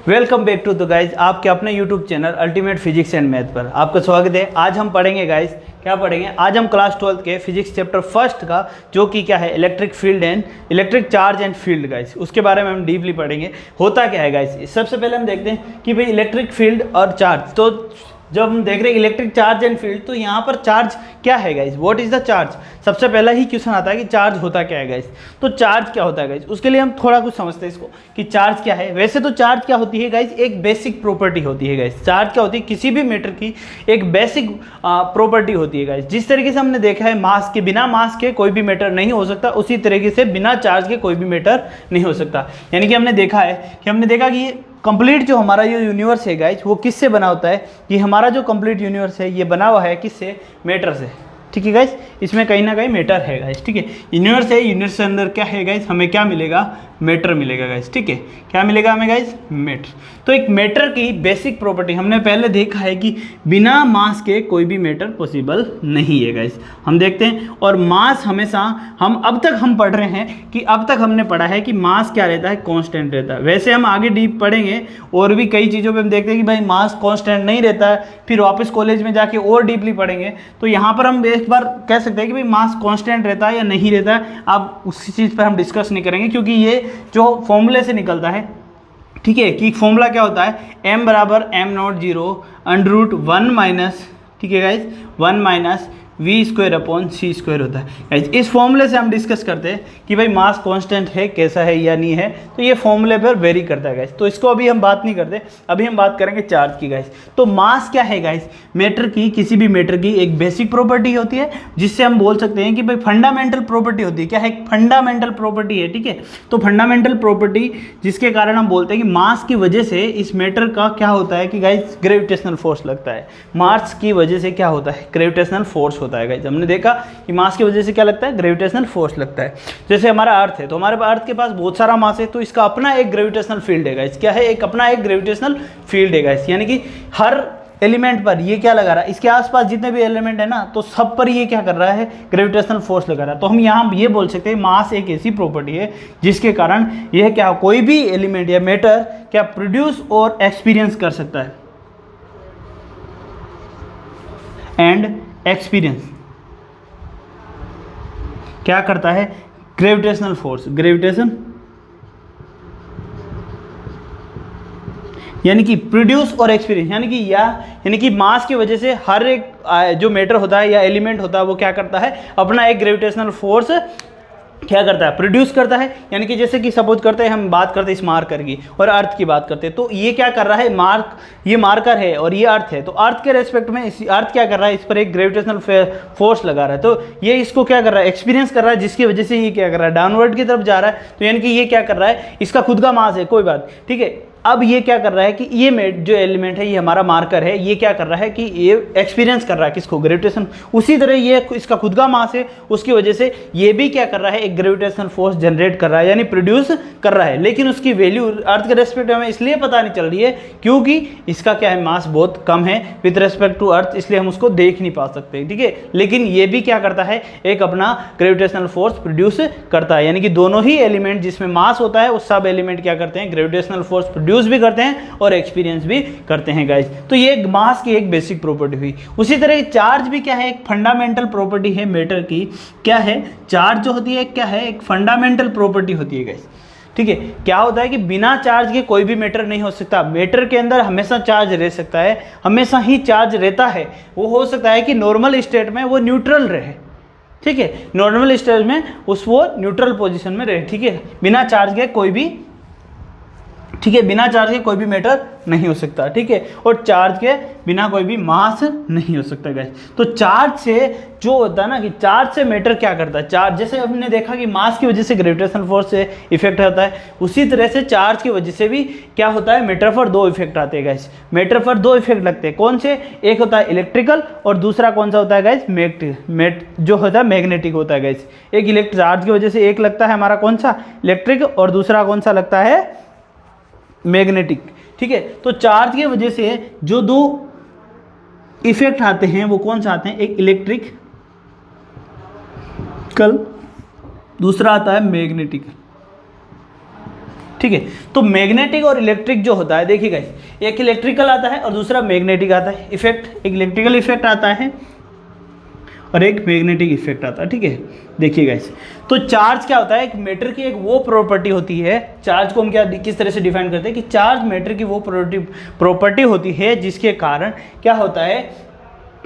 Welcome back to the guys, आपके अपने YouTube channel Ultimate Physics and Math पर आपका स्वागत है। आज हम पढ़ेंगे गाइज, क्या पढ़ेंगे आज हम क्लास 12 के फिजिक्स चैप्टर फर्स्ट का, जो कि क्या है electric field and electric charge and field guys, उसके बारे में हम डीपली पढ़ेंगे। होता क्या है गाइज, सबसे पहले हम देखते हैं कि भाई इलेक्ट्रिक फील्ड और चार्ज। तो जब हम देख रहे हैं इलेक्ट्रिक चार्ज एंड फील्ड, तो यहाँ पर चार्ज क्या है guys, what is the charge. सबसे पहला ही क्वेश्चन आता है कि चार्ज होता क्या है गाइज। तो चार्ज क्या होता है गाइज, उसके लिए हम थोड़ा कुछ समझते हैं इसको कि चार्ज क्या है। वैसे तो चार्ज क्या होती है गाइज, एक बेसिक प्रॉपर्टी होती है गाइज। चार्ज क्या होती है, किसी भी मैटर की एक बेसिक प्रॉपर्टी होती है गाइज। जिस तरीके से हमने देखा है मास के बिना मास के कोई भी मैटर नहीं हो सकता, उसी तरीके से बिना चार्ज के कोई भी मैटर नहीं हो सकता। यानी कि हमने देखा कि कंप्लीट जो हमारा ये यूनिवर्स है गाइज, वो किससे बना होता है कि हमारा जो कंप्लीट यूनिवर्स है ये बना हुआ है किससे, मैटर से। ठीक है गाइज, इसमें कहीं ना कहीं मैटर है गाइज। ठीक है, यूनिवर्स है, यूनिवर्स के अंदर क्या है गाइज, हमें क्या मिलेगा, मैटर मिलेगा गाइज। ठीक है, क्या मिलेगा हमें गाइज, मैटर। तो एक मैटर की बेसिक प्रॉपर्टी हमने पहले देखा है कि बिना मास के कोई भी मैटर पॉसिबल नहीं है गाइज। हम देखते हैं, और मास हमेशा अब तक हम पढ़ रहे हैं कि अब तक हमने पढ़ा है कि मास क्या रहता है, कांस्टेंट रहता है। वैसे हम आगे डीप पढ़ेंगे और भी कई चीज़ों पे हम देखते हैं कि भाई मास कांस्टेंट नहीं रहता है, फिर वापस कॉलेज में जाके और डीपली पढ़ेंगे। तो यहाँ पर हम एक बार कह सकते हैं कि भाई मास कांस्टेंट रहता है या नहीं रहता है। अब उसी चीज़ पर हम डिस्कस नहीं करेंगे, क्योंकि ये जो फॉर्मूले से निकलता है, ठीक है, कि फॉर्मूला क्या होता है, m बराबर m0 अंडर रूट 1 माइनस, ठीक है guys, 1 minus V square upon C square होता है गाइज। इस फॉर्मूले से हम डिस्कस करते हैं कि भाई मास कांस्टेंट है, कैसा है या नहीं है। तो ये फॉर्मूले पर वेरी करता है गाइज, तो इसको अभी हम बात नहीं करते। अभी हम बात करेंगे चार्ज की गाइज। तो मास क्या है गाइज, मैटर की, किसी भी मैटर की एक बेसिक प्रॉपर्टी होती है, जिससे हम बोल सकते हैं कि भाई फंडामेंटल प्रॉपर्टी होती है। क्या है, फंडामेंटल प्रॉपर्टी है। ठीक है, तो फंडामेंटल प्रॉपर्टी जिसके कारण हम बोलते हैं कि मास की वजह से इस मैटर का क्या होता है कि गाइज ग्रेविटेशनल फोर्स लगता है। मास की वजह से क्या होता है, ग्रेविटेशनल फोर्स होता है गाइज। हमने देखा कि मास की वजह से क्या लगता है, ग्रेविटेशनल फोर्स लगता है। जैसे हमारा अर्थ है, तो हमारे अर्थ के पास बहुत सारा मास है, तो इसका अपना एक ग्रेविटेशनल फील्ड है गाइज। क्या है, एक अपना एक ग्रेविटेशनल फील्ड है गाइज। यानी कि हर एलिमेंट पर ये क्या लगा रहा है, इसके आसपास जितने भी एलिमेंट है ना, तो सब पर ये क्या कर रहा है, ग्रेविटेशनल फोर्स लगा रहा है। तो हम यहाँ ये बोल सकते हैं मास एक ऐसी प्रॉपर्टी है जिसके कारण यह क्या, कोई भी एलिमेंट या मैटर क्या प्रोड्यूस और एक्सपीरियंस कर सकता है। एंड एक्सपीरियंस क्या करता है, ग्रेविटेशनल फोर्स, ग्रेविटेशन यानी कि प्रोड्यूस और एक्सपीरियंस, यानी कि मास की वजह से हर एक जो मैटर होता है या एलिमेंट होता है वो क्या करता है, अपना एक ग्रेविटेशनल फोर्स क्या करता है, प्रोड्यूस करता है। यानी कि जैसे कि सपोज करते हैं, हम बात करते हैं इस मार्कर की और अर्थ की बात करते हैं, तो ये क्या कर रहा है, ये मार्कर है और ये अर्थ है, तो अर्थ के रेस्पेक्ट में अर्थ क्या कर रहा है, इस पर एक ग्रेविटेशनल फोर्स लगा रहा है। तो ये इसको क्या कर रहा है, एक्सपीरियंस कर रहा है, जिसकी वजह से ये क्या कर रहा है, डाउनवर्ड की तरफ जा रहा है। तो यानी कि ये क्या कर रहा है, इसका खुद का मास है, कोई बात, ठीक है। अब ये क्या कर रहा है कि ये जो एलिमेंट है, ये हमारा मार्कर है, ये क्या कर रहा है कि ये एक्सपीरियंस कर रहा है किसको, ग्रेविटेशन। उसी तरह ये इसका खुद का मास है, उसकी वजह से ये भी क्या कर रहा है, एक ग्रेविटेशनल फोर्स जनरेट कर रहा है, यानी प्रोड्यूस कर रहा है। लेकिन उसकी वैल्यू अर्थ के रेस्पेक्ट में हमें इसलिए पता नहीं चल रही है क्योंकि इसका क्या है, मास बहुत कम है विद रेस्पेक्ट टू अर्थ, इसलिए हम उसको देख नहीं पा सकते। ठीक है, लेकिन ये भी क्या करता है, एक अपना ग्रेविटेशनल फोर्स प्रोड्यूस करता है। यानी कि दोनों ही एलिमेंट जिसमें मास होता है, वो सब एलिमेंट क्या करते हैं, ग्रेविटेशनल फोर्स प्रोड्यूस भी करते हैं और एक्सपीरियंस भी करते हैं गाइस। तो ये मास की एक बेसिक प्रॉपर्टी हुई। उसी तरह चार्ज भी क्या है, एक फंडामेंटल प्रॉपर्टी है मैटर की। क्या है, चार्ज जो होती है क्या है, एक फंडामेंटल प्रॉपर्टी होती है गाइस। ठीक है, क्या होता है कि बिना चार्ज के कोई भी मैटर नहीं हो सकता। मैटर के अंदर हमेशा चार्ज रह सकता है, हमेशा ही चार्ज रहता है। वो हो सकता है कि नॉर्मल स्टेट में वो न्यूट्रल रहे, ठीक है, नॉर्मल स्टेट में वो न्यूट्रल पोजीशन में रहे। ठीक है, बिना चार्ज के कोई भी, ठीक है, बिना चार्ज के कोई भी मैटर नहीं हो सकता। ठीक है, और चार्ज के बिना कोई भी मास नहीं हो सकता गाइस। तो चार्ज से जो होता है ना, कि चार्ज से मैटर क्या करता है, चार्ज जैसे हमने देखा कि मास की वजह से ग्रेविटेशनल फोर्स से इफेक्ट होता है, उसी तरह से चार्ज की वजह से भी क्या होता है, मैटर पर दो इफेक्ट आते हैं गाइस। मैटर पर दो इफेक्ट लगते हैं, कौन से, एक होता है इलेक्ट्रिकल और दूसरा कौन सा होता है गाइस, जो होता है मैग्नेटिक होता है गाइस। एक चार्ज की वजह से एक लगता है हमारा कौन सा, इलेक्ट्रिक, और दूसरा कौन सा लगता है, मैग्नेटिक। ठीक है, तो चार्ज की वजह से जो दो इफेक्ट आते हैं वो कौन सा आते हैं, एक इलेक्ट्रिक कल, दूसरा आता है मैग्नेटिक। ठीक है। तो मैग्नेटिक और इलेक्ट्रिक जो होता है, देखिए गाइस, एक इलेक्ट्रिकल आता है और दूसरा मैग्नेटिक आता है इफेक्ट। एक इलेक्ट्रिकल इफेक्ट आता है और एक मैग्नेटिक इफेक्ट आता है, ठीक है। देखिए गाइस, तो चार्ज क्या होता है, एक मैटर की एक वो प्रॉपर्टी होती है, चार्ज को हम क्या किस तरह से डिफाइन करते हैं कि चार्ज मैटर की वो प्रॉपर्टी होती है जिसके कारण क्या होता है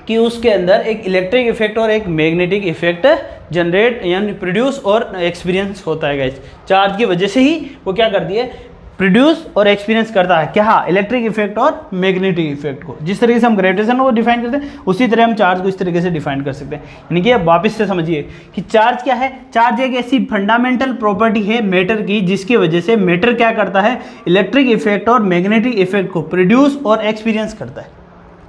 कि उसके अंदर एक इलेक्ट्रिक इफेक्ट और एक मैग्नेटिक इफेक्ट जनरेट यानी प्रोड्यूस और एक्सपीरियंस होता है गाइस। चार्ज की वजह से ही वो क्या करती है, प्रोड्यूस और एक्सपीरियंस करता है क्या, इलेक्ट्रिक इफेक्ट और मैग्नेटिक इफेक्ट को। जिस तरीके से हम ग्रेविटेशन को डिफाइन करते हैं उसी तरह हम चार्ज को इस तरीके से डिफाइन कर सकते हैं। यानी कि अब वापस से समझिए कि चार्ज क्या है, चार्ज एक ऐसी फंडामेंटल प्रॉपर्टी है मैटर की जिसकी वजह से मैटर क्या करता है, इलेक्ट्रिक इफेक्ट और मैग्नेटिक इफेक्ट को प्रोड्यूस और एक्सपीरियंस करता है।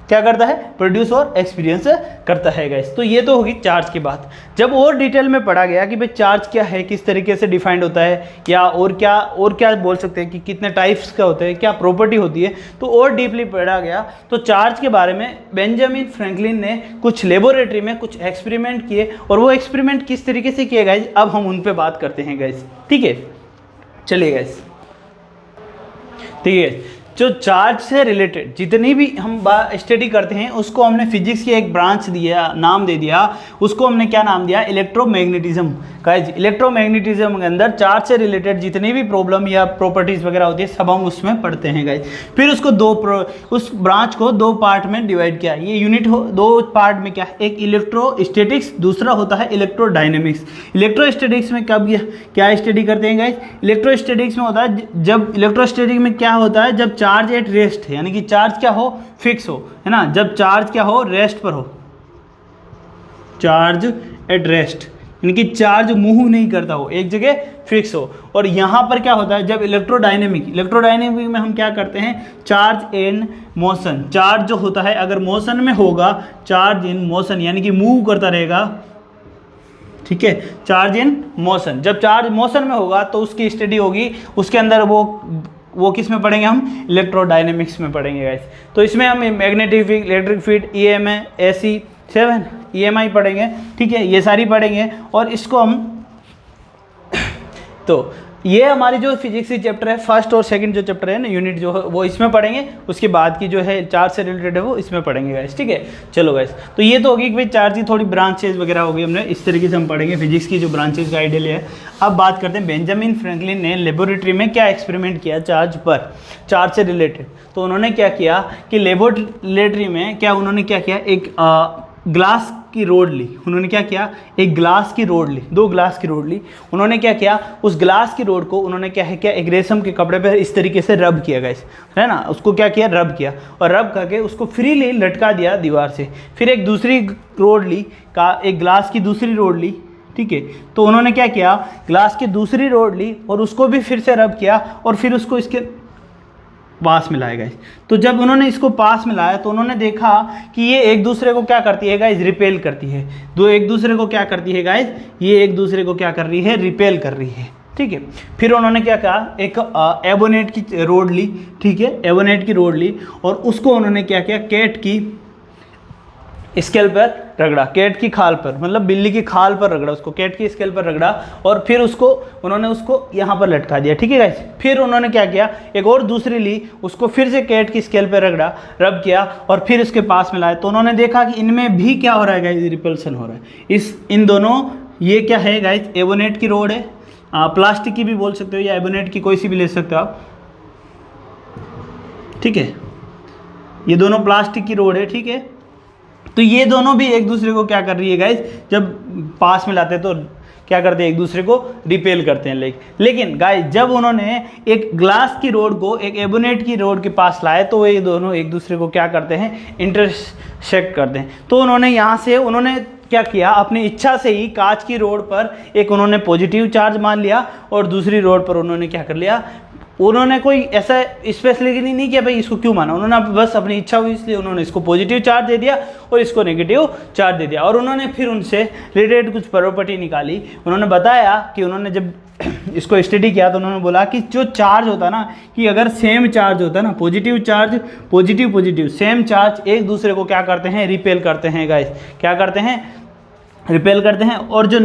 क्या करता है, प्रोड्यूस और एक्सपीरियंस करता है गाइस। तो ये तो होगी चार्ज की बात। जब और डिटेल में पढ़ा गया कि भाई चार्ज क्या है, किस तरीके से डिफाइंड होता है, या और क्या बोल सकते हैं कि कितने टाइप्स का होते हैं, क्या प्रॉपर्टी होती है, तो और डीपली पढ़ा गया। तो चार्ज के बारे में बेंजामिन फ्रैंकलिन ने कुछ लेबोरेटरी में कुछ एक्सपेरिमेंट किए, और वो एक्सपेरिमेंट किस तरीके से किए गाइस, अब हम उन पर बात करते हैं गाइस, ठीक है। चलिए गाइस, ठीक है, जो चार्ज से रिलेटेड जितनी भी हम स्टडी करते हैं उसको हमने फिजिक्स की एक ब्रांच दिया, नाम दे दिया, उसको हमने क्या नाम दिया, इलेक्ट्रोमैग्नेटिज्म। गाइस, इलेक्ट्रोमैग्नेटिज्म के अंदर चार्ज से रिलेटेड जितनी भी प्रॉब्लम या प्रॉपर्टीज वगैरह होती है सब हम उसमें पढ़ते हैं गाइस। फिर उसको उस ब्रांच को दो पार्ट में डिवाइड किया। ये यूनिट दो पार्ट में क्या है, एक इलेक्ट्रोस्टैटिक्स, दूसरा होता है इलेक्ट्रोडायनेमिक्स। इलेक्ट्रोस्टैटिक्स में कब क्या स्टडी करते हैं गाइस, इलेक्ट्रोस्टैटिक्स में होता है जब इलेक्ट्रोस्टैटिक में क्या होता है, जब चार्ज एट रेस्ट है, यानी कि चार्ज क्या हो, फिक्स हो, है ना। जब चार्ज क्या हो, रेस्ट पर हो, चार्ज एट रेस्ट, यानी कि चार्ज मूव नहीं करता हो, एक जगह फिक्स हो। और यहाँ पर क्या होता है, जब इलेक्ट्रोडायनेमिक में हम क्या करते हैं, चार्ज इन मोशन, चार्ज जो होता है अगर मोशन में होगा, चार्ज इन मोशन यानी कि मूव करता रहेगा, ठीक है, चार्ज इन मोशन। जब चार्ज मोशन में होगा तो उसकी स्टडी होगी, उसके अंदर वो किस में पढ़ेंगे हम, इलेक्ट्रोडायनेमिक्स में पढ़ेंगे गाइस। तो इसमें हम magnetic field, electric field, EMI, AC 7 EMI पढ़ेंगे, ठीक है, ये सारी पढ़ेंगे। और इसको हम तो ये हमारी जो फिजिक्स की चैप्टर है, फर्स्ट और सेकंड जो चैप्टर है ना, यूनिट जो है वो इसमें पढ़ेंगे। उसके बाद की जो है चार्ज से रिलेटेड है वो इसमें पढ़ेंगे गाइस, ठीक है। चलो गाइस, तो ये तो होगी कि भाई चार्ज की थोड़ी ब्रांचेज वगैरह होगी, हमने इस तरीके से हम पढ़ेंगे फिजिक्स की जो ब्रांचेज का आइडिया लिया है। अब बात करते हैं बेंजामिन फ्रैंकलिन ने लेबोरेटरी में क्या एक्सपेरिमेंट किया चार्ज पर, चार्ज से रिलेटेड। तो उन्होंने क्या किया कि लेबोरेटरी में उन्होंने क्या किया, एक ग्लास की रोड ली। उन्होंने क्या किया, एक ग्लास की रोड ली, 2 ग्लास की रोड ली। उन्होंने क्या किया, उस ग्लास की रोड को उन्होंने क्या है, एक रेशम के कपड़े पे इस तरीके से रब किया गाइस, है ना। उसको क्या किया, रब किया, और रब करके उसको फ्रीली लटका दिया दीवार से। फिर एक दूसरी रोड ली, एक ग्लास की दूसरी रोड ली, ठीक है। तो उन्होंने क्या किया, ग्लास की दूसरी रोड ली और उसको भी फिर से रब किया, और फिर उसको इसके पास मिलाया गाइस। तो जब उन्होंने इसको पास मिलाया तो उन्होंने देखा कि ये एक दूसरे को क्या करती है गाइस, रिपेल करती है। दो एक दूसरे को क्या करती है गाइस, ये एक दूसरे को क्या कर रही है, रिपेल कर रही है, ठीक है। फिर उन्होंने क्या कहा, एक एबोनेट की रोड ली, ठीक है, एबोनेट की रोड ली, और उसको उन्होंने क्या किया, कैट की स्केल पर रगड़ा, कैट की खाल पर, मतलब बिल्ली की खाल पर रगड़ा, उसको कैट की स्केल पर रगड़ा, और फिर उन्होंने उसको यहाँ पर लटका दिया, ठीक है गाइस। फिर उन्होंने क्या किया, एक और दूसरी ली, उसको फिर से कैट की स्केल पर रगड़ा, रब किया, और फिर इसके पास मिलाया। तो उन्होंने देखा कि इनमें भी क्या हो रहा है गाइस, रिपल्सन हो रहा है। इन दोनों, ये क्या है गाइस, एबोनेट की रोड है, प्लास्टिक की भी बोल सकते हो या एबोनेट की कोई सी भी ले सकते हो आप, ठीक है। ये दोनों प्लास्टिक की रोड है, ठीक है। तो ये दोनों भी एक दूसरे को क्या कर रही है गाइस, जब पास में लाते हैं तो क्या करते हैं, एक दूसरे को रिपेल करते हैं। लेकिन गाइस जब उन्होंने एक ग्लास की रोड को एक एबोनेट की रोड के पास लाए तो ये दोनों एक दूसरे को क्या करते हैं, इंटरसेक्ट करते हैं। तो उन्होंने यहाँ से उन्होंने क्या किया, अपनी इच्छा से ही कांच की रोड पर एक उन्होंने पॉजिटिव चार्ज मान लिया, और दूसरी रोड पर उन्होंने क्या कर लिया, उन्होंने कोई ऐसा स्पेशली नहीं किया भाई इसको क्यों माना, उन्होंने बस अपनी इच्छा हुई इसलिए उन्होंने इसको पॉजिटिव चार्ज दे दिया और इसको नेगेटिव चार्ज दे दिया। और उन्होंने फिर उनसे रिलेटेड कुछ प्रॉपर्टी निकाली। उन्होंने बताया कि उन्होंने जब इसको स्टडी किया तो उन्होंने बोला कि जो चार्ज होता है ना, कि अगर सेम चार्ज होता है ना, positive charge positive same charge एक दूसरे को क्या करते हैं, रिपेल करते हैं गाइस, क्या करते हैं, रिपेल करते हैं। और जो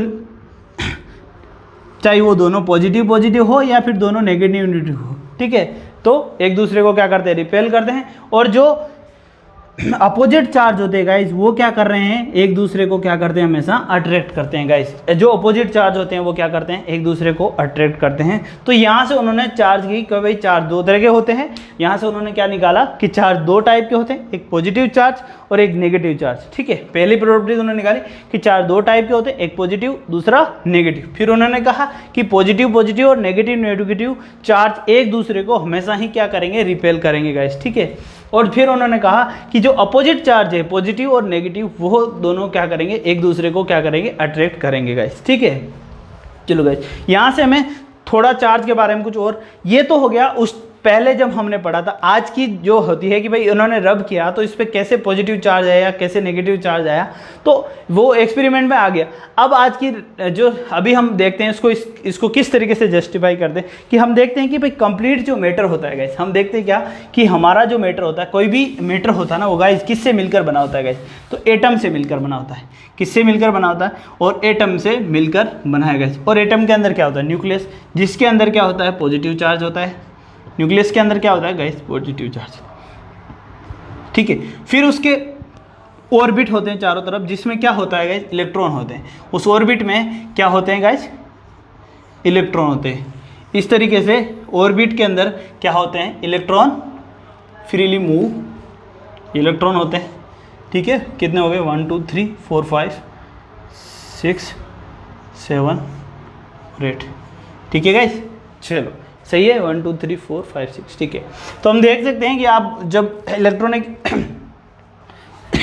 चाहे वो दोनों पॉजिटिव पॉजिटिव हो या फिर दोनों नेगेटिव नेगेटिव हो, ठीक है। तो एक दूसरे को क्या करते हैं, रिपेल करते हैं। और जो अपोजिट चार्ज होते हैं गाइज, वो क्या कर रहे हैं, एक दूसरे को क्या करते हैं, हमेशा अट्रैक्ट करते हैं गाइज। जो अपोजिट चार्ज होते हैं वो क्या करते हैं, एक दूसरे को अट्रैक्ट करते हैं। तो यहाँ से उन्होंने चार्ज की कि भाई चार्ज दो तरह के होते हैं। यहाँ से उन्होंने क्या निकाला कि चार्ज दो टाइप के होते हैं, एक पॉजिटिव चार्ज और एक नेगेटिव चार्ज, ठीक है। पहली प्रॉपर्टी उन्होंने निकाली कि चार्ज दो टाइप के होते हैं, एक पॉजिटिव दूसरा नेगेटिव। फिर उन्होंने कहा कि पॉजिटिव पॉजिटिव और नेगेटिव नेगेटिव चार्ज एक दूसरे को हमेशा ही क्या करेंगे, रिपेल करेंगे गाइज, ठीक है। और फिर उन्होंने कहा कि जो अपोजिट चार्ज है पॉजिटिव और नेगेटिव, वो दोनों क्या करेंगे, एक दूसरे को क्या करेंगे, अट्रैक्ट करेंगे गाइस, ठीक है। चलो गाइस, यहाँ से हमें थोड़ा चार्ज के बारे में कुछ और, ये तो हो गया उस पहले जब हमने पढ़ा था। आज की जो होती है कि भाई उन्होंने रब किया तो इस पर कैसे पॉजिटिव चार्ज आया, कैसे नेगेटिव चार्ज आया, तो वो एक्सपेरिमेंट में आ गया। अब आज की जो अभी हम देखते हैं इसको किस तरीके से जस्टिफाई करते हैं, कि हम देखते हैं कि भाई कंप्लीट जो मैटर होता है गाइस, हम देखते हैं क्या कि हमारा जो मैटर होता है, कोई भी मैटर होता है ना, वो गाइस किससे मिलकर बना होता है गाइस, तो एटम से मिलकर बना होता है। किससे मिलकर बना होता है, और एटम से मिलकर बना है गाइस। और एटम के अंदर क्या होता है, न्यूक्लियस, जिसके अंदर क्या होता है, पॉजिटिव चार्ज होता है। न्यूक्लियस के अंदर क्या होता है गाइस, पॉजिटिव चार्ज, ठीक है। फिर उसके ऑर्बिट होते हैं चारों तरफ, जिसमें क्या होता है गाइस, इलेक्ट्रॉन होते हैं। उस ऑर्बिट में क्या होते हैं गाइस, इलेक्ट्रॉन होते हैं। इस तरीके से ऑर्बिट के अंदर क्या होते हैं, इलेक्ट्रॉन फ्रीली मूव इलेक्ट्रॉन होते हैं, ठीक है। कितने हो गए, 1 2 3 4 5 6 7 8, ठीक है गाइस। चलो सही है, 1 2 3 4 5 6, ठीक है। तो हम देख सकते हैं कि आप जब इलेक्ट्रॉनिक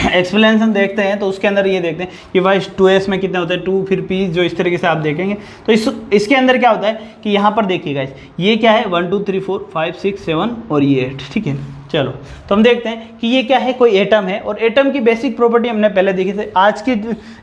एक्सप्लेनेशन देखते हैं तो उसके अंदर ये देखते हैं कि भाई 2s में कितने होते हैं, 2 फिर p, जो इस तरीके से आप देखेंगे तो इसके अंदर क्या होता है कि यहाँ पर देखिएगा, ये क्या है, 1 2 3 4 5 6 7 और ये 8, ठीक है। चलो तो हम देखते हैं कि ये क्या है, कोई एटम है। और एटम की बेसिक प्रॉपर्टी हमने पहले देखी थी। आज की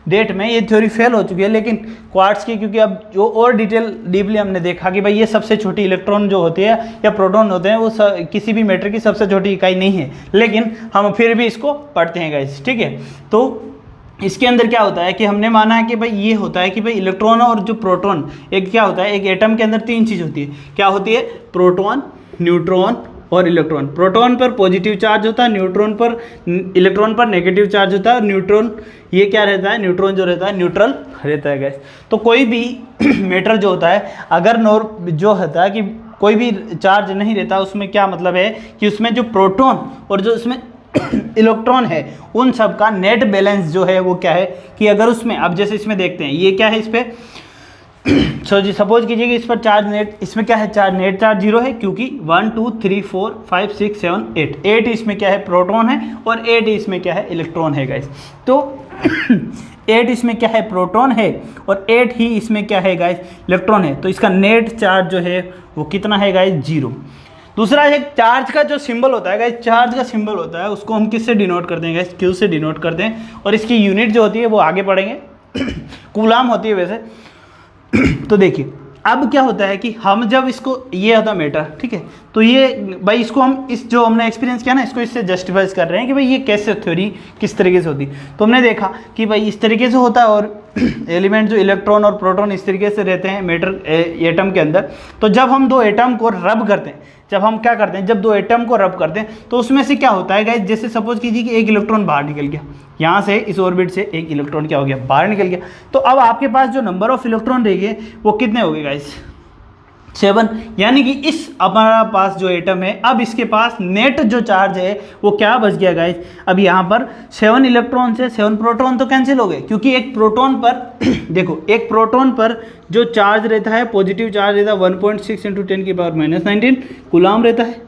डेट में ये थ्योरी फेल हो चुकी है, लेकिन क्वार्ट्स की, क्योंकि अब जो और डीपली हमने देखा कि भाई ये सबसे छोटी इलेक्ट्रॉन जो होती है या प्रोटॉन होते हैं, वो किसी भी मैटर की सबसे छोटी इकाई नहीं है, लेकिन हम फिर भी इसको पढ़ते हैं गाइस, ठीक है। तो इसके अंदर क्या होता है कि हमने माना है कि भाई ये होता है कि भाई इलेक्ट्रॉन और जो प्रोटॉन, एक क्या होता है, एक एटम के अंदर तीन चीज़ होती है। क्या होती है, प्रोटॉन, न्यूट्रॉन और इलेक्ट्रॉन। प्रोटॉन पर पॉजिटिव चार्ज होता है, इलेक्ट्रॉन पर नेगेटिव चार्ज होता है, और न्यूट्रॉन ये क्या रहता है, न्यूट्रॉन जो रहता है न्यूट्रल रहता है गैस। तो कोई भी मैटर जो होता है, अगर जो होता है कि कोई भी चार्ज नहीं रहता, उसमें क्या मतलब है कि उसमें जो प्रोटॉन और जो उसमें इलेक्ट्रॉन है, उन सब का नेट बैलेंस जो है वो क्या है कि अगर उसमें, अब जैसे इसमें देखते हैं, ये क्या है, इस पर जी सपोज कीजिए कि इस पर चार्ज नेट, इसमें क्या है, चार्ज नेट चार्ज 0 है, क्योंकि 1 2 3 4 5 6 7 8 इसमें क्या है, प्रोटॉन है, और 8 इसमें क्या है, इलेक्ट्रॉन है गाइस। तो 8 इसमें क्या है, प्रोटॉन है, और 8 ही इसमें क्या है गाइस, इलेक्ट्रॉन है। तो इसका नेट चार्ज जो है वो कितना है गाइस, 0। दूसरा एक चार्ज का जो सिंबल होता है गाइस, चार्ज का सिंबल होता है, उसको हम किससे डिनोट करते हैं गाइस, क्यू से डिनोट करते हैं। और इसकी यूनिट जो होती है वो आगे पढ़ेंगे, कूलाम होती है वैसे। तो देखिए अब क्या होता है कि हम जब इसको, ये होता है मैटर, ठीक है। तो ये भाई इसको हम इस जो हमने एक्सपीरियंस किया ना, इसको इससे जस्टिफाई कर रहे हैं कि भाई ये कैसे थ्योरी किस तरीके से होती। तो हमने देखा कि भाई इस तरीके से होता है, और एलिमेंट जो इलेक्ट्रॉन और प्रोटॉन इस तरीके से रहते हैं मैटर एटम के अंदर। तो जब हम दो एटम को रब करते हैं, जब हम क्या करते हैं, जब दो एटम को रब करते हैं, तो उसमें से क्या होता है गाइस, जैसे सपोज कीजिए कि एक इलेक्ट्रॉन बाहर निकल गया, यहाँ से इस ऑर्बिट से एक इलेक्ट्रॉन क्या हो गया, बाहर निकल गया। तो अब आपके पास जो नंबर ऑफ इलेक्ट्रॉन रहेंगे वो कितने हो गए गाइस, 7। यानी कि इस हमारा पास जो एटम है, अब इसके पास नेट जो चार्ज है वो क्या बच गया गाइस, अब यहाँ पर 7 इलेक्ट्रॉन से 7 प्रोटॉन तो कैंसिल हो गए, क्योंकि एक प्रोटॉन पर देखो, एक प्रोटॉन पर जो चार्ज रहता है, पॉजिटिव चार्ज रहता है 1.6 × 10⁻⁻19 कूलाम रहता है,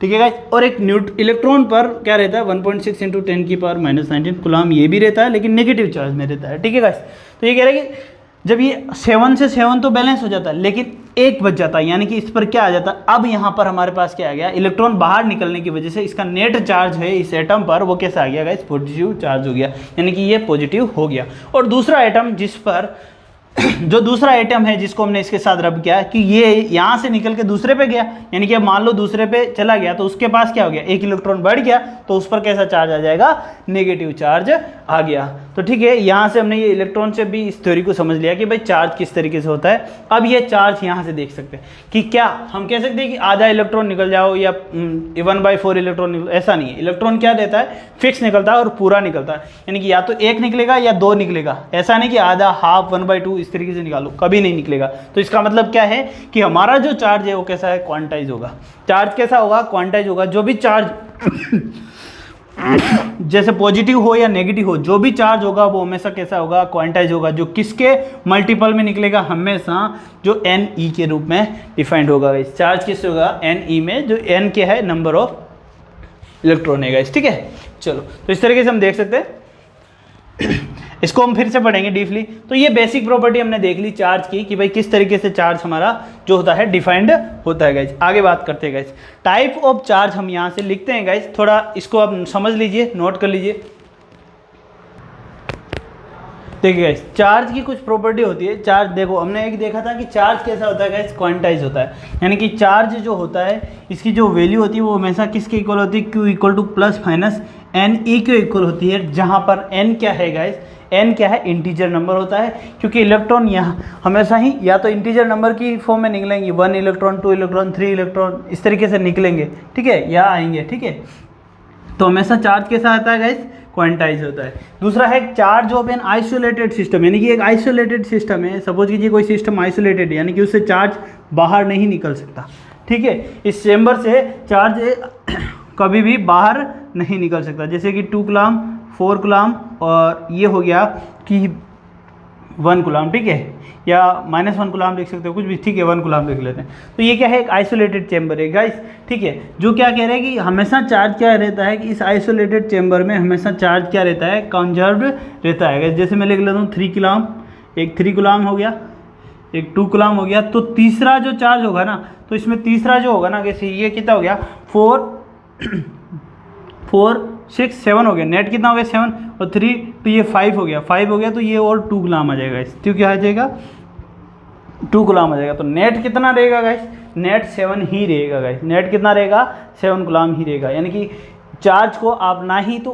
ठीक है गाइस। और एक इलेक्ट्रॉन पर क्या रहता है, 1.6 × 10⁻⁻19 कूलाम ये भी रहता है, लेकिन नेगेटिव चार्ज में रहता है, ठीक है गाइस। तो ये कह रहे हैं कि जब ये 7 से 7 तो बैलेंस हो जाता है, लेकिन एक बच जाता है, यानी कि इस पर क्या आ जाता है, अब यहाँ पर हमारे पास क्या आ गया, इलेक्ट्रॉन बाहर निकलने की वजह से इसका नेट चार्ज है इस एटम पर, वो कैसा आ गया गाइस, पॉजिटिव चार्ज हो गया, यानी कि ये पॉजिटिव हो गया। और दूसरा एटम जिस पर जो दूसरा एटम है जिसको हमने इसके साथ रब किया कि ये यहाँ से निकल के दूसरे पे गया, यानी कि अब मान लो दूसरे पे चला गया तो उसके पास क्या हो गया, एक इलेक्ट्रॉन बढ़ गया, तो उस पर कैसा चार्ज आ जाएगा, नेगेटिव चार्ज आ गया। तो ठीक है, यहाँ से हमने ये इलेक्ट्रॉन से भी इस थ्योरी को समझ लिया कि भाई चार्ज किस तरीके से होता है। अब ये चार्ज यहाँ से देख सकते हैं कि क्या हम कह सकते हैं कि आधा इलेक्ट्रॉन निकल जाओ या 1/4 इलेक्ट्रॉन निकल, ऐसा नहीं है। इलेक्ट्रॉन क्या देता है, फिक्स निकलता है और पूरा निकलता है, यानी कि या तो एक निकलेगा या दो निकलेगा, ऐसा नहीं कि आधा, हाफ, 1/2 इस तरीके से निकालो, कभी नहीं निकलेगा। तो इसका मतलब क्या है कि हमारा जो चार्ज है वो कैसा है, क्वांटाइज होगा। चार्ज कैसा होगा, क्वांटाइज होगा। जो भी चार्ज जैसे पॉजिटिव हो या नेगेटिव हो, जो भी चार्ज होगा वो हमेशा कैसा होगा, क्वांटाइज होगा, जो किसके मल्टीपल में निकलेगा, हमेशा जो Ne के रूप में डिफाइंड होगा। इस चार्ज किससे होगा, Ne में, जो N के है नंबर ऑफ इलेक्ट्रॉन है गाइस, ठीक है। चलो, तो इस तरीके से हम देख सकते हैं। इसको हम फिर से पढ़ेंगे डीपली। तो ये बेसिक प्रॉपर्टी हमने देख ली चार्ज की कि भाई किस तरीके से चार्ज हमारा जो होता है डिफाइंड होता है गाइज। आगे बात करते हैं गाइज, टाइप ऑफ चार्ज हम यहाँ से लिखते हैं गाइज, थोड़ा इसको आप समझ लीजिए, नोट कर लीजिए। देखिए गाइज, चार्ज की कुछ प्रॉपर्टी होती है। चार्ज देखो, हमने एक देखा था कि चार्ज कैसा होता है गाइज, क्वांटाइज होता है, यानी कि चार्ज जो होता है इसकी जो वैल्यू होती है वो हमेशा किसके इक्वल होती है, Q = ± Ne के इक्वल होती है, जहाँ पर n क्या है गाइज, n क्या है, इंटीजर नंबर होता है, क्योंकि इलेक्ट्रॉन यहाँ हमेशा ही या तो इंटीजर नंबर की फॉर्म में निकलेंगे, 1 इलेक्ट्रॉन, 2 इलेक्ट्रॉन, 3 इलेक्ट्रॉन, इस तरीके से निकलेंगे, ठीक है, यहाँ आएंगे, ठीक है। तो हमेशा चार्ज कैसा आता है गाइज, क्वांटाइज होता है। दूसरा है charge of an isolated system, यानी कि एक आइसोलेटेड सिस्टम है, सपोज कीजिए कोई सिस्टम आइसोलेटेड है, यानी कि उससे चार्ज बाहर नहीं निकल सकता, ठीक है। इस चेम्बर से चार्ज कभी भी बाहर नहीं निकल सकता, जैसे कि 2 कूलम, 4 कूलम, और ये हो गया कि 1 कूलम, ठीक है, या -1 कूलम लिख सकते हो, कुछ भी, ठीक है, 1 कूलम लिख लेते हैं। तो ये क्या है, एक आइसोलेटेड चेम्बर है गाइस, ठीक है। जो क्या कह रहे हैं कि हमेशा चार्ज क्या रहता है कि इस आइसोलेटेड चेम्बर में हमेशा चार्ज क्या रहता है, कंजर्व्ड रहता है। जैसे मैं लिख लेता हूँ 3 कूलम, एक 3 कूलम हो गया, एक 2 कूलम हो गया, तो तीसरा जो चार्ज होगा ना, तो इसमें तीसरा जो होगा ना, जैसे ये कितना हो गया, 4 6 7 हो गया, नेट कितना हो गया, 7 और 3, तो ये 5 हो गया, 5 हो गया, तो ये और 2 कूलम आ जाएगा इस, तो क्या आ जाएगा, 2 कूलम आ जाएगा। तो नेट कितना रहेगा गाइस, नेट 7 ही रहेगा गाइस, नेट कितना रहेगा, 7 कूलम ही रहेगा। यानी कि चार्ज को आप ना ही तो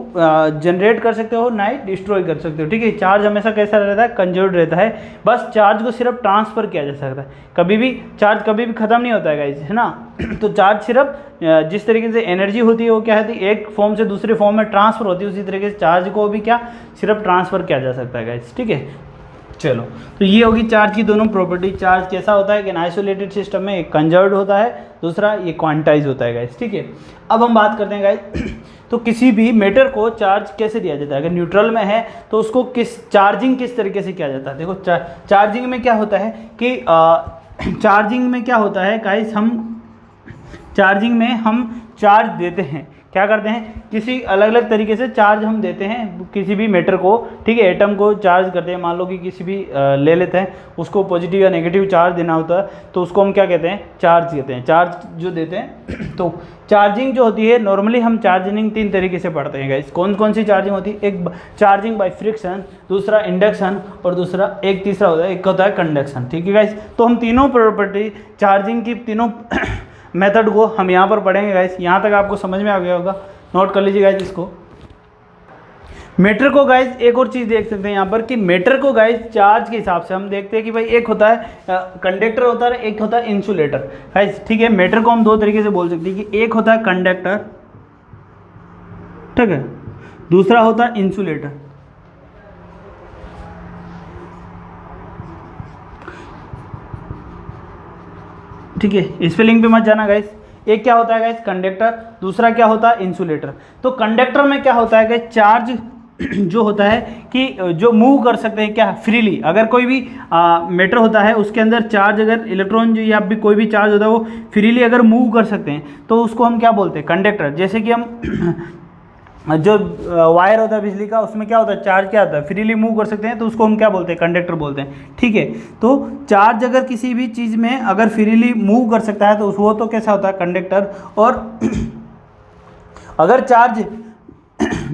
जनरेट कर सकते हो, ना ही डिस्ट्रॉय कर सकते हो, ठीक है। चार्ज हमेशा कैसा रहता है, कंजर्व्ड रहता है, बस चार्ज को सिर्फ ट्रांसफ़र किया जा सकता है, कभी भी चार्ज कभी भी ख़त्म नहीं होता है गाइस, है ना। तो चार्ज सिर्फ जिस तरीके से एनर्जी होती है वो क्या है, एक फॉर्म से दूसरे फॉर्म में ट्रांसफ़र होती है, उसी तरीके से चार्ज को भी क्या सिर्फ ट्रांसफ़र किया जा सकता है गाइस, ठीक है। चलो, तो ये होगी चार्ज की दोनों प्रॉपर्टी। चार्ज कैसा होता है कि आइसोलेटेड सिस्टम में एक कंजर्व्ड होता है, दूसरा ये क्वांटाइज होता है गाइस, ठीक है। अब हम बात करते हैं गाइस, तो किसी भी मैटर को चार्ज कैसे दिया जाता है, अगर न्यूट्रल में है तो उसको चार्जिंग किस तरीके से किया जाता है। देखो चार्जिंग में क्या होता है कि चार्जिंग में क्या होता है गाइस, चार्जिंग में हम चार्ज देते हैं, क्या करते हैं, किसी अलग अलग तरीके से चार्ज हम देते हैं किसी भी मैटर को, ठीक है, एटम को चार्ज करते हैं। मान लो कि किसी भी ले लेते हैं, उसको पॉजिटिव या नेगेटिव चार्ज देना होता है, तो उसको हम क्या कहते हैं, चार्ज कहते हैं, चार्ज जो देते हैं। तो चार्जिंग जो होती है, नॉर्मली हम चार्जिंग 3 तरीके से पढ़ते हैं गाइस। कौन कौन सी चार्जिंग होती है, एक चार्जिंग बाय फ्रिक्शन, दूसरा इंडक्शन, और दूसरा एक तीसरा होता है, एक होता है कंडक्शन, ठीक है गाइस। तो हम तीनों प्रॉपर्टी चार्जिंग की तीनों मेथड को हम यहाँ पर पढ़ेंगे गाइस। यहाँ तक आपको समझ में आ गया होगा, नोट कर लीजिए गाइस इसको। मैटर को गाइस एक और चीज़ देख सकते हैं यहाँ पर कि मैटर को गाइस चार्ज के हिसाब से हम देखते हैं कि भाई एक होता है कंडक्टर होता है, एक होता है इंसुलेटर गाइस, ठीक है। मैटर को हम 2 तरीके से बोल सकते हैं कि एक होता है कंडक्टर, ठीक है, दूसरा होता है इंसुलेटर। ठीक है, स्पेलिंग पे मत जाना गाइस। एक क्या होता है गाइस, कंडक्टर, दूसरा क्या होता है, इंसुलेटर। तो कंडक्टर में क्या होता है गाइस, चार्ज जो होता है कि जो मूव कर सकते हैं क्या फ्रीली, अगर कोई भी मैटर होता है उसके अंदर चार्ज, अगर इलेक्ट्रॉन जो या भी कोई भी चार्ज होता है वो फ्रीली अगर मूव कर सकते हैं तो उसको हम क्या बोलते हैं, कंडक्टर। जैसे कि हम जो वायर होता है बिजली का, उसमें क्या होता है, चार्ज क्या होता है, फ्रीली मूव कर सकते हैं, तो उसको हम क्या बोलते हैं, कंडक्टर बोलते हैं, ठीक है। तो चार्ज अगर किसी भी चीज़ में अगर फ्रीली मूव कर सकता है तो वो तो कैसा होता है, कंडक्टर। और अगर चार्ज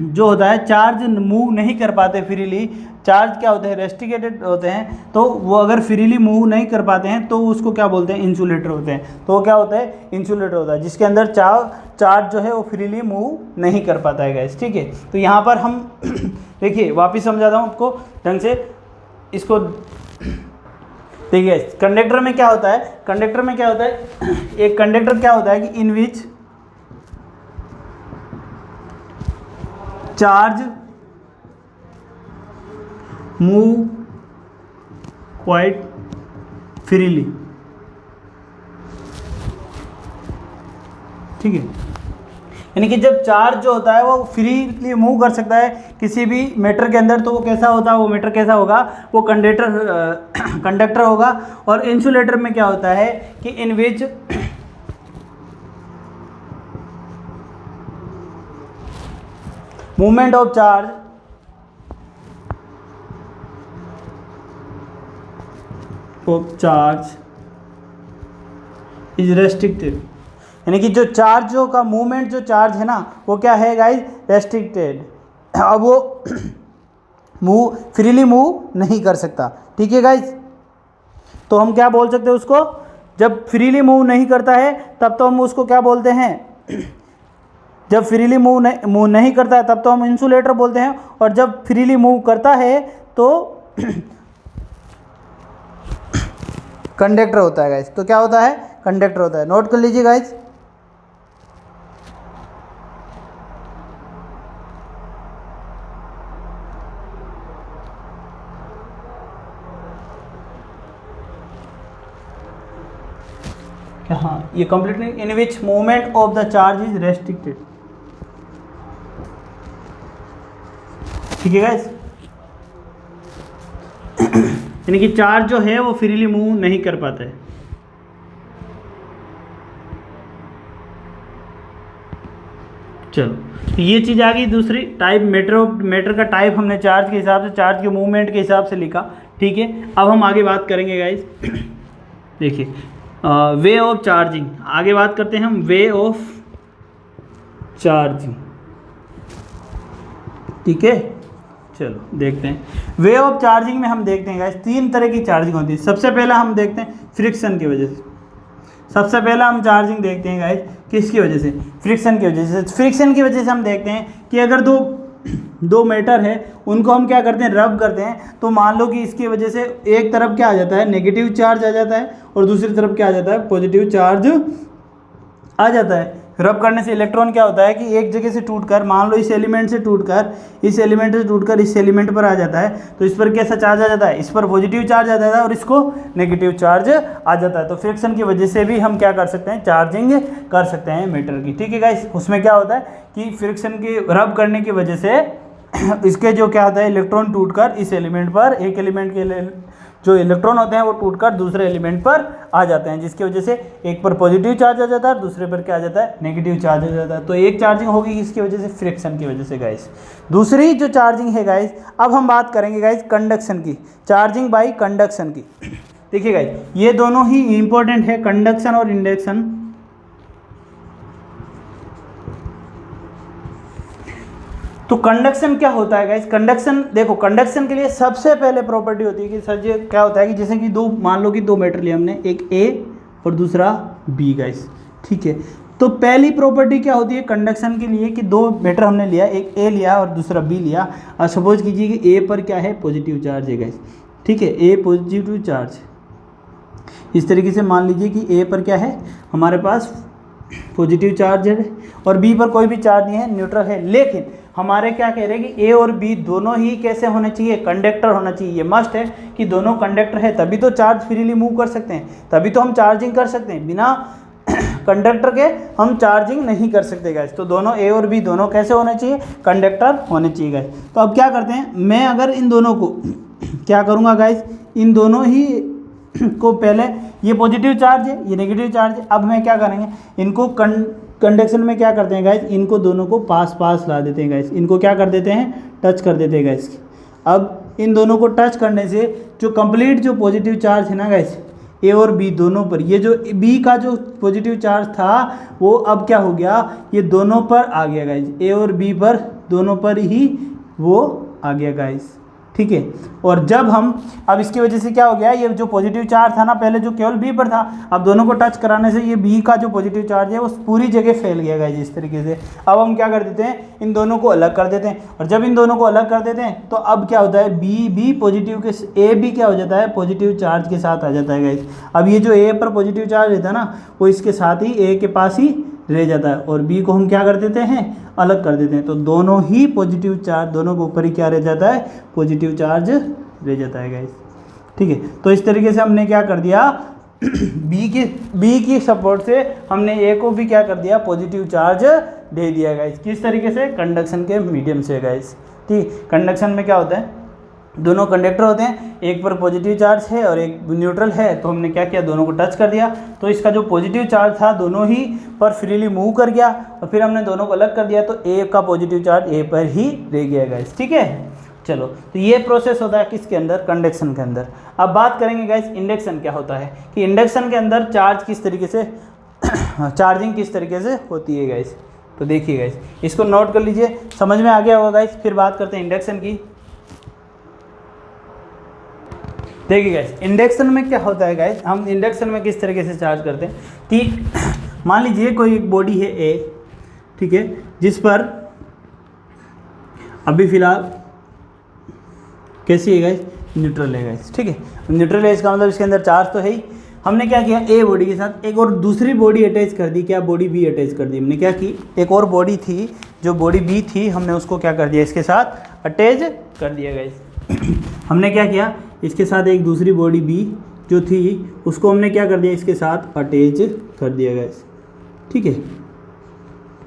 जो होता है चार्ज मूव नहीं कर पाते फ्रीली, चार्ज क्या होते हैं रेस्ट्रिक्टेड होते हैं, तो वो अगर फ्रीली मूव नहीं कर पाते हैं तो उसको क्या बोलते हैं इंसुलेटर होते हैं। तो वो क्या होता है इंसुलेटर होता है जिसके अंदर चार्ज जो है वो फ्रीली मूव नहीं कर पाता है गाइस, ठीक है। तो यहाँ पर हम देखिए वापस समझाता हूँ आपको ढंग से इसको। देखिए कंडक्टर में क्या होता है, कंडक्टर में क्या होता है, एक कंडक्टर क्या होता है कि in which charge move quite freely, ठीक है। यानी कि जब चार्ज जो होता है वो फ्रीली मूव कर सकता है किसी भी मैटर के अंदर, तो वो कैसा होता है, वो मैटर कैसा होगा, वो कंडक्टर होगा। और इंसुलेटर में क्या होता है कि in which movement of charge is restricted, यानी कि जो चार्जों का मूवमेंट जो चार्ज है ना वो क्या है गाइस रेस्ट्रिक्टेड। अब वो फ्रीली मूव नहीं कर सकता, ठीक है गाइस। तो हम क्या बोल सकते हैं उसको, जब फ्रीली मूव नहीं करता है तब तो हम उसको क्या बोलते हैं, जब फ्रीली मूव नहीं करता है तब तो हम इंसुलेटर बोलते हैं, और जब फ्रीली मूव करता है तो कंडक्टर होता है गाइस। तो क्या होता है कंडक्टर होता है, नोट कर लीजिए गाइस। हाँ ये completely in which movement of the charge is restricted, ठीक है गाइस। यानी कि चार्ज जो है वो फ्रीली मूव नहीं कर पाता है। चलो तो ये चीज़ आ गई। दूसरी टाइप मैटर का टाइप हमने चार्ज के हिसाब से, चार्ज के मूवमेंट के हिसाब से लिखा, ठीक है। अब हम आगे बात करेंगे गाइस। देखिए वे ऑफ चार्जिंग, आगे बात करते हैं हम वे ऑफ चार्जिंग, ठीक है। चलो देखते हैं वे ऑफ चार्जिंग में हम देखते हैं गाइस 3 तरह की चार्जिंग होती है। सबसे पहला हम देखते हैं फ्रिक्शन की वजह से, सबसे पहला हम चार्जिंग देखते हैं गाइस किसकी वजह से, फ्रिक्शन की वजह से। फ्रिक्शन की वजह से हम देखते हैं कि अगर दो मैटर है उनको हम क्या करते हैं रब करते हैं, तो मान लो कि इसकी वजह से एक तरफ क्या आ जाता है नेगेटिव चार्ज आ जाता है और दूसरी तरफ क्या आ जाता है पॉजिटिव चार्ज आ जाता है। रब करने से इलेक्ट्रॉन क्या होता है कि एक जगह से टूटकर, मान लो इस एलिमेंट से टूटकर इस एलिमेंट से टूटकर इस एलिमेंट पर आ जाता है, तो इस पर कैसा चार्ज आ जाता है, इस पर पॉजिटिव चार्ज आ जाता है और इसको नेगेटिव चार्ज आ जाता है। तो फ्रिक्शन की वजह से भी हम क्या कर सकते हैं चार्जिंग कर सकते हैं मीटर की, ठीक है गाइस। उसमें क्या होता है कि फ्रिक्शन की रब करने की वजह से इसके जो क्या होता है इलेक्ट्रॉन टूटकर इस एलिमेंट पर, एक एलिमेंट के जो इलेक्ट्रॉन होते हैं वो टूटकर दूसरे एलिमेंट पर आ जाते हैं, जिसकी वजह से एक पर पॉजिटिव चार्ज आ जाता है और दूसरे पर क्या आ जाता है नेगेटिव चार्ज आ जाता है। तो एक चार्जिंग होगी किसकी वजह से, फ्रिक्शन की वजह से गाइस। दूसरी जो चार्जिंग है गाइस, अब हम बात करेंगे गाइस कंडक्शन की, चार्जिंग बाई कंडक्शन की। देखिए गाइस ये दोनों ही इंपॉर्टेंट है, कंडक्शन और इंडक्शन। तो कंडक्शन क्या होता है गाइस, कंडक्शन देखो, कंडक्शन के लिए सबसे पहले प्रॉपर्टी होती है कि सर ये क्या होता है कि जैसे कि मान लो कि 2 मैटर लिए हमने, एक ए और दूसरा बी गाइस, ठीक है। तो पहली प्रॉपर्टी क्या होती है कंडक्शन के लिए कि 2 मैटर हमने लिया, एक ए लिया और दूसरा बी लिया, और सपोज कीजिए कि ए पर क्या है पॉजिटिव चार्ज है गाइस, ठीक है, ए पॉजिटिव चार्ज। इस तरीके से मान लीजिए कि ए पर क्या है हमारे पास पॉजिटिव चार्ज है और बी पर कोई भी चार्ज नहीं है, न्यूट्रल है। लेकिन हमारे क्या कह रहे हैं कि ए और बी दोनों ही कैसे होने चाहिए, कंडक्टर होना चाहिए। ये मस्ट है कि दोनों कंडक्टर है, तभी तो चार्ज फ्रीली मूव कर सकते हैं, तभी तो हम चार्जिंग कर सकते हैं। बिना कंडक्टर के हम चार्जिंग नहीं कर सकते गाइस। तो दोनों ए और बी दोनों कैसे होने चाहिए, कंडक्टर होने चाहिए गाइस। तो अब क्या करते हैं, मैं अगर इन दोनों को क्या करूँगा गाइस, इन दोनों ही को पहले, ये पॉजिटिव चार्ज है ये नेगेटिव चार्ज है, अब मैं क्या करेंगे इनको कंडक्शन में क्या करते हैं गाइस, इनको दोनों को पास ला देते हैं गाइस, इनको क्या कर देते हैं टच कर देते हैं गाइस। अब इन दोनों को टच करने से जो कंप्लीट जो पॉजिटिव चार्ज है ना गाइस ए और बी दोनों पर, ये जो बी का जो पॉजिटिव चार्ज था वो अब क्या हो गया, ये दोनों पर आ गया गाइस, ए और बी पर दोनों पर ही वो आ गया गाइस, ठीक है। और जब हम अब इसकी वजह से क्या हो गया, ये जो पॉजिटिव चार्ज था ना पहले जो केवल बी पर था, अब दोनों को टच कराने से ये बी का जो पॉजिटिव चार्ज है वो पूरी जगह फैल गया गाइस इस तरीके से। अब हम क्या कर देते हैं, इन दोनों को अलग कर देते हैं, और जब इन दोनों को अलग कर देते हैं तो अब क्या होता है, बी भी पॉजिटिव के ए भी क्या हो जाता है, पॉजिटिव चार्ज के साथ आ जाता है गाइस। अब ये जो ए पर पॉजिटिव चार्ज रहता है ना वो इसके साथ ही ए के पास ही रह जाता है, और बी को हम क्या कर देते हैं, अलग कर देते हैं। तो दोनों ही पॉजिटिव चार्ज, दोनों के ऊपर ही क्या रह जाता है, पॉजिटिव चार्ज रह जाता है गाइस, ठीक है। तो इस तरीके से हमने क्या कर दिया, बी की सपोर्ट से हमने ए को भी क्या कर दिया, पॉजिटिव चार्ज दे दिया गाइस। किस तरीके से, कंडक्शन के मीडियम से गाइस, ठीक। कंडक्शन में क्या होता है, दोनों कंडक्टर होते हैं, एक पर पॉजिटिव चार्ज है और एक न्यूट्रल है, तो हमने क्या किया, दोनों को टच कर दिया, तो इसका जो पॉजिटिव चार्ज था दोनों ही पर फ्रीली मूव कर गया, और फिर हमने दोनों को अलग कर दिया तो ए का पॉजिटिव चार्ज ए पर ही रह गया गाइस, ठीक है। चलो, तो ये प्रोसेस होता है किसके अंदर, कंडक्शन के अंदर। अब बात करेंगे गाइस इंडक्शन क्या होता है, कि इंडक्शन के अंदर चार्ज किस तरीके से चार्जिंग किस तरीके से होती है गाइस। तो देखिए गाइस, इसको नोट कर लीजिए, समझ में आ गया होगा गाइस। फिर बात करते हैं इंडक्शन की। देखिए गाइस, इंडक्शन में क्या होता है गाइस, हम इंडक्शन में किस तरीके से चार्ज करते हैं कि मान लीजिए कोई एक बॉडी है ए, ठीक है, जिस पर अभी फिलहाल कैसी है गाइस, न्यूट्रल है गाइस, ठीक है। न्यूट्रल है इसका मतलब इसके अंदर चार्ज तो है ही। हमने क्या किया, ए बॉडी के साथ एक और दूसरी बॉडी अटैच कर दी, क्या, बॉडी बी अटैच कर दी। हमने क्या की, एक और बॉडी थी जो बॉडी बी थी, हमने उसको क्या कर दिया, इसके साथ अटैच कर दिया गाइस। हमने क्या किया, इसके साथ एक दूसरी बॉडी बी जो थी उसको हमने क्या कर दिया, इसके साथ अटैच कर दिया गाइस, ठीक है।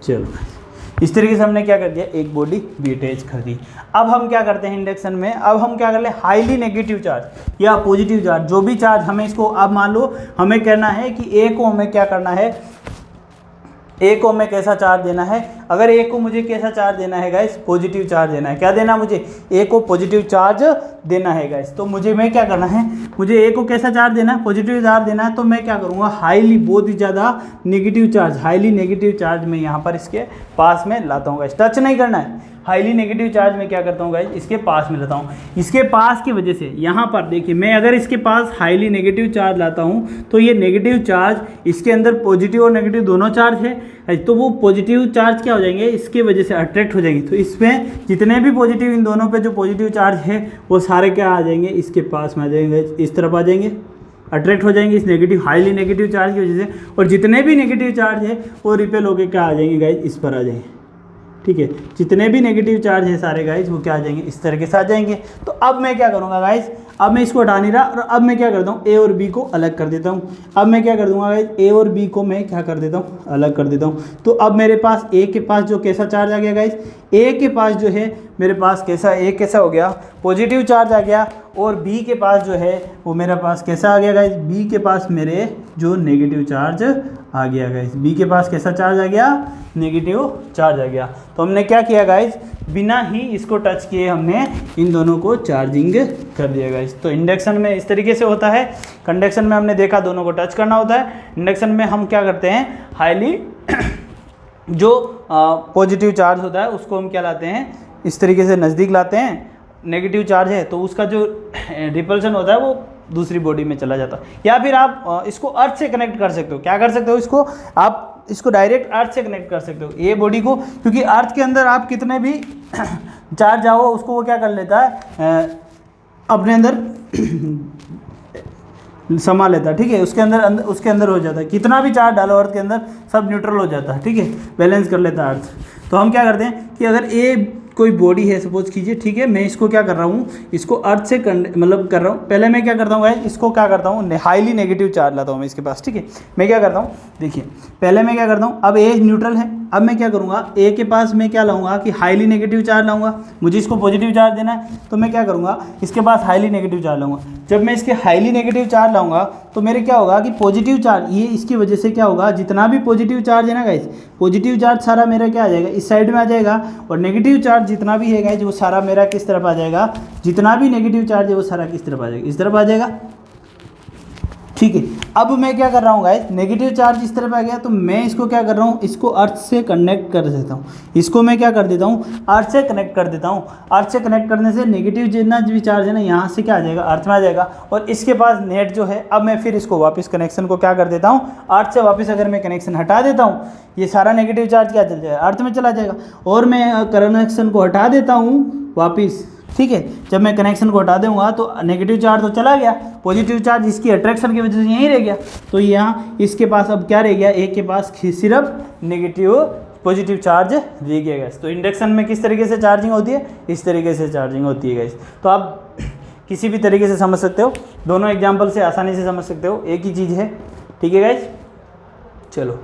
चलो, इस तरीके से हमने क्या कर दिया, एक बॉडी बी अटैच कर दी। अब हम क्या करते हैं इंडक्शन में, अब हम क्या कर ले, हाईली नेगेटिव चार्ज या पॉजिटिव चार्ज, जो भी चार्ज हमें इसको, अब मान लो हमें कहना है कि ए को हमें क्या करना है, ए को हमें कैसा चार्ज देना है। अगर ए को मुझे कैसा चार्ज देना है गाइस, पॉजिटिव चार्ज देना है। क्या देना मुझे, ए को पॉजिटिव चार्ज देना है गाइस। तो मुझे मैं क्या करना है, मुझे ए को कैसा चार्ज देना है, पॉजिटिव चार्ज देना है। तो मैं क्या करूँगा, हाईली, बहुत ही ज़्यादा negative charge, highly negative charge मैं यहाँ पर इसके पास में लाता हूँ गाइस। टच नहीं करना है, हाईली नेगेटिव चार्ज में क्या करता हूँ गाइस, इसके पास में लाता हूँ। इसके पास की वजह से यहाँ पर देखिए, मैं अगर इसके पास हाईली नेगेटिव चार्ज लाता हूँ तो ये नेगेटिव चार्ज, इसके अंदर पॉजिटिव और नेगेटिव दोनों चार्ज है, तो वो पॉजिटिव चार्ज क्या हो जाएंगे, इसके वजह से अट्रैक्ट हो जाएंगे। तो इसमें जितने भी पॉजिटिव, इन दोनों पे जो पॉजिटिव चार्ज है वो सारे क्या आ जाएंगे, इसके पास में आ जाएंगे, इस तरफ आ जाएंगे, अट्रैक्ट हो जाएंगे इस नेगेटिव, हाईली नेगेटिव चार्ज की वजह से। और जितने भी नेगेटिव चार्ज है वो रिपेल होकर क्या आ जाएंगे गाइस, इस पर आ जाएंगे, ठीक है। जितने भी नेगेटिव चार्ज है सारे गाइस वो क्या आ जाएंगे, इस तरीके से आ जाएंगे। तो अब मैं क्या करूँगा गाइस, अब मैं इसको हटा नहीं रहा, और अब मैं क्या करता हूँ, ए और बी को अलग कर देता हूँ। अब मैं क्या कर दूंगा गाइस, ए और बी को मैं क्या कर देता हूँ, अलग कर देता हूँ। तो अब मेरे पास ए के पास जो कैसा चार्ज आ गया गाइस, ए के पास जो है मेरे पास कैसा, ए कैसा हो गया, पॉजिटिव चार्ज आ गया, और बी के पास जो है वो मेरे पास कैसा आ गया गाइस, बी के पास मेरे जो नेगेटिव चार्ज आ गया गाइस, बी के पास कैसा चार्ज आ गया, नेगेटिव चार्ज आ गया। तो हमने क्या किया गाइस, बिना ही इसको टच किए हमने इन दोनों को चार्जिंग कर दिया गाइस। तो इंडक्शन में इस तरीके से होता है। कंडक्शन में हमने देखा दोनों को टच करना होता है। इंडक्शन में हम क्या करते हैं, हाईली जो पॉजिटिव चार्ज होता है उसको हम क्या लाते हैं, इस तरीके से नज़दीक लाते हैं। नेगेटिव चार्ज है तो उसका जो रिपल्शन होता है वो दूसरी बॉडी में चला जाता है। या फिर आप इसको अर्थ से कनेक्ट कर सकते हो। क्या कर सकते हो, इसको आप इसको डायरेक्ट अर्थ से कनेक्ट कर सकते हो, ये बॉडी को, क्योंकि अर्थ के अंदर आप कितने भी चार्ज आओ उसको वो क्या कर लेता है, अपने अंदर समा लेता है, ठीक है। उसके अंदर हो जाता है, कितना भी चार्ज डालो अर्थ के अंदर सब न्यूट्रल हो जाता है, ठीक है, बैलेंस कर लेता है अर्थ। तो हम क्या करते हैं कि अगर ए कोई बॉडी है सपोज कीजिए, ठीक है, मैं इसको क्या कर रहा हूँ, इसको अर्थ से मतलब कर रहा हूँ। पहले मैं क्या करता हूँ गाइस, इसको क्या करता हूँ, हाईली नेगेटिव चार्ज लाता हूँ मैं इसके पास, ठीक है। मैं क्या करता हूँ, देखिए पहले मैं क्या करता हूँ, अब ए न्यूट्रल है, अब मैं क्या करूँगा, ए के पास मैं क्या लाऊंगा कि हाईली नेगेटिव चार्ज लाऊंगा। मुझे इसको पॉजिटिव चार्ज देना है तो मैं क्या करूँगा, इसके पास हाईली नेगेटिव चार्ज लाऊंगा। जब मैं इसके हाईली नेगेटिव चार्ज लाऊंगा तो मेरे क्या होगा कि पॉजिटिव चार्ज, ये इसकी वजह से क्या होगा, जितना भी पॉजिटिव चार्ज है ना गाइस, पॉजिटिव चार्ज सारा मेरा क्या आ जाएगा, इस साइड में आ जाएगा, और नेगेटिव चार्ज जितना भी है गाइस वो सारा मेरा किस तरफ आ जाएगा, जितना भी नेगेटिव चार्ज है वो सारा किस तरफ आ जाएगा, इस तरफ आ जाएगा, ठीक है। अब मैं क्या कर रहा हूँ गाइस, नेगेटिव चार्ज इस तरफ आ गया तो मैं इसको क्या कर रहा हूँ, इसको अर्थ से कनेक्ट कर देता हूँ। इसको मैं क्या कर देता हूँ, अर्थ से कनेक्ट कर देता हूँ। अर्थ से कनेक्ट करने से नेगेटिव जितना भी चार्ज है ना, यहाँ से क्या आ जाएगा, अर्थ में आ जाएगा। और इसके पास नेट जो है, अब मैं फिर इसको वापस कनेक्शन को क्या कर देता हूँ, अर्थ से वापस अगर मैं कनेक्शन हटा देता हूँ, ये सारा नेगेटिव चार्ज क्या चल जाएगा, अर्थ में चला जाएगा। और मैं कनेक्शन को हटा देता हूँ वापस, ठीक है। जब मैं कनेक्शन को हटा दूंगा तो नेगेटिव चार्ज तो चला गया, पॉजिटिव चार्ज इसकी अट्रैक्शन की वजह से यहीं रह गया। तो यहाँ इसके पास अब क्या रह गया, एक के पास सिर्फ नेगेटिव पॉजिटिव चार्ज रह गया गैस। तो इंडक्शन में किस तरीके से चार्जिंग होती है, इस तरीके से चार्जिंग होती है गैस। तो आप किसी भी तरीके से समझ सकते हो, दोनों एग्जाम्पल से आसानी से समझ सकते हो, एक ही चीज़ है, ठीक है गैस। चलो,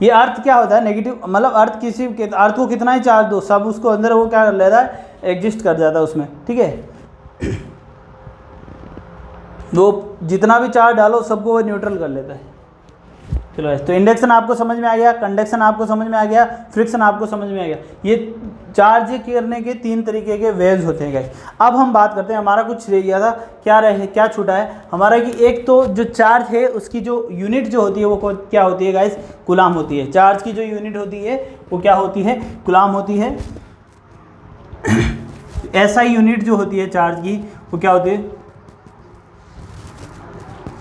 ये अर्थ क्या होता है, नेगेटिव मतलब अर्थ किसी अर्थ को कितना ही चार्ज दो, सब उसको अंदर वो क्या कर लेता है, एग्जिस्ट कर जाता है उसमें, ठीक है। वो जितना भी चार्ज डालो सबको वो न्यूट्रल कर लेता है। चलो गाइस, तो इंडक्शन आपको समझ में आ गया, कंडक्शन आपको समझ में आ गया, फ्रिक्शन आपको समझ में आ गया। ये चार्ज करने के 3 तरीके के वेव्स होते हैं गाइस। अब हम बात करते हैं, हमारा कुछ रह गया था, क्या छूटा है हमारा, कि एक तो जो चार्ज है उसकी जो यूनिट जो होती है वो क्या होती है गाइस, कूलाम होती है। चार्ज की जो यूनिट होती है वो क्या होती है, कूलाम होती है। SI यूनिट जो होती है चार्ज की वो क्या होती है,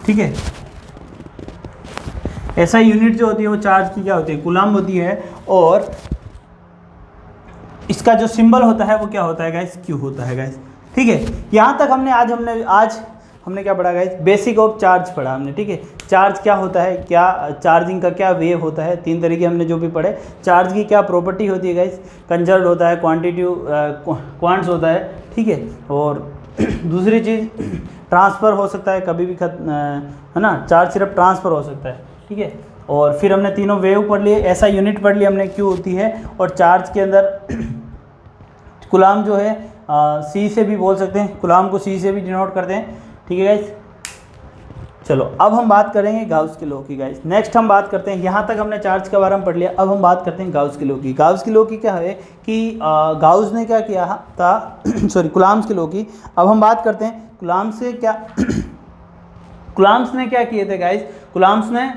ठीक है। SI यूनिट जो होती है वो चार्ज की क्या होती है, कूलाम होती है। और इसका जो सिंबल होता है वो क्या होता है गाइस, Q होता है गाइस, ठीक है। यहाँ तक आज हमने क्या पढ़ा गाइस, बेसिक ऑफ चार्ज पढ़ा हमने, ठीक है। चार्ज क्या होता है, क्या चार्जिंग का क्या वेव होता है, 3 तरीके हमने जो भी पढ़े। चार्ज की क्या प्रॉपर्टी होती है गाइस, कंजर्व्ड होता है, क्वांट्स होता है, ठीक है। और दूसरी चीज़ ट्रांसफ़र हो सकता है कभी भी है ना, चार्ज सिर्फ ट्रांसफ़र हो सकता है, ठीक है। और फिर हमने तीनों वेव पढ़ लिए, ऐसा यूनिट पढ़ लिया हमने, Q होती है। और चार्ज के अंदर कूलाम जो है C से भी बोल सकते हैं, कूलाम को C से भी डिनोट करते हैं, ठीक है गाइस। चलो, अब हम बात करेंगे गाउस के लॉ की गाइस। नेक्स्ट हम बात करते हैं, यहाँ तक हमने चार्ज के बारे में पढ़ लिया, अब हम बात करते हैं गाउस के लॉ की। गाउस के लॉ की क्या है कि गाउस ने क्या किया था सॉरी, कूलाम्स के लॉ की। अब हम बात करते हैं कूलाम्स से क्या कूलाम्स ने क्या किए थे गाइस, कूलाम्स ने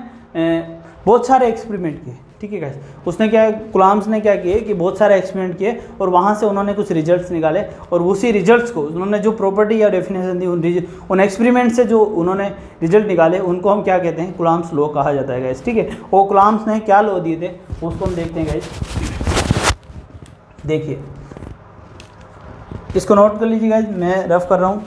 बहुत सारे एक्सपेरिमेंट किए, ठीक है गाइस। उसने क्या, कूलाम्स ने क्या किए कि बहुत सारे एक्सपेरिमेंट किए और वहाँ से उन्होंने कुछ रिजल्ट्स निकाले। और उसी रिजल्ट्स को उन्होंने जो प्रॉपर्टी या डेफिनेशन दी, उन एक्सपेरिमेंट से जो उन्होंने रिजल्ट निकाले उनको हम क्या कहते हैं, कूलाम्स लॉ कहा जाता है गाइस, ठीक है। वो कूलाम्स ने क्या लॉ दिए थे उसको हम देखते हैं गाइस। देखिए, इसको नोट कर लीजिए गाइस, मैं रफ कर रहा हूँ।